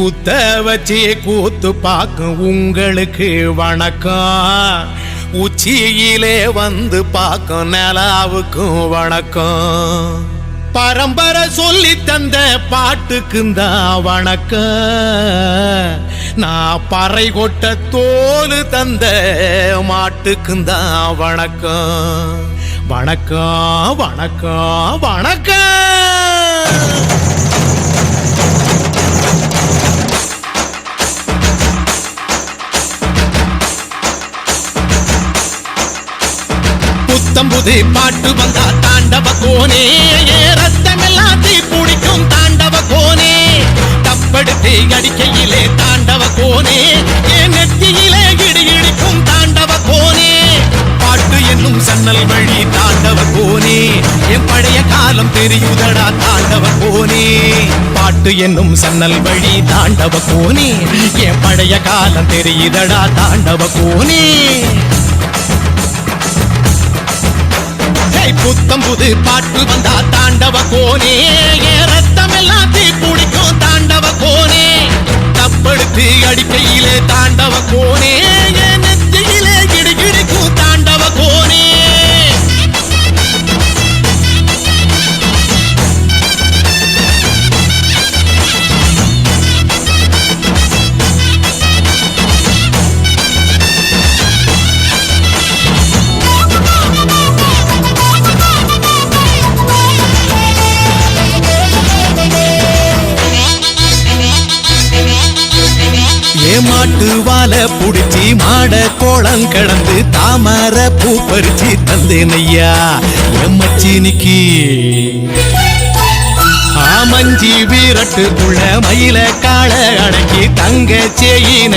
குத்த வச்சு கூத்து பார்க்கும் உங்களுக்கு வணக்கம். உச்சியிலே வந்து பார்க்கும் நிலாவுக்கும் வணக்கம். பரம்பரை சொல்லி தந்த பாட்டுக்குந்தா வணக்கம். நான் பறை கொட்ட தோல் தந்த மாட்டுக்குந்தா வணக்கம். வணக்கம் வணக்கம் வணக்கம். புத்தம்புது பாட்டு வந்தா தாண்டவ கோனே, ரத்தமெல்லாம் தீ பிடிக்கும் தாண்டவ கோனே. தப்படுத்து அடிக்கையிலே தாண்டவ கோனே, என் நெத்தியிலே இடி இடிக்கும் தாண்டவ கோனே. பாட்டு என்னும் சன்னல் வழி தாண்டவ கோனே, என் பழைய காலம் தெரியுதடா தாண்டவ கோனே. பாட்டு என்னும் சன்னல் வழி தாண்டவ கோனே, என் பழைய காலம் தெரியுதடா தாண்டவ கோனே. புத்தம்புது பாட்டு வந்தா தாண்டவ கோனே, ரத்தமெல்லாம் தீ பிடிக்கும் தாண்டவ கோனே. தப்படுத்து அடிக்கையிலே தாண்டவ கோனே, நெத்தியிலே கிடுகிடுக்கும் தாண்டவ கோனே. மாட்டு வாழ புடிச்சி மாட கோளம் கடந்து தாமர பூ பறிச்சு தந்தேனையா எம்மச்சினிக்கு. ஆமஞ்சி வீரட்டுக்குள்ள மயில கால அடக்கி தங்க செயினை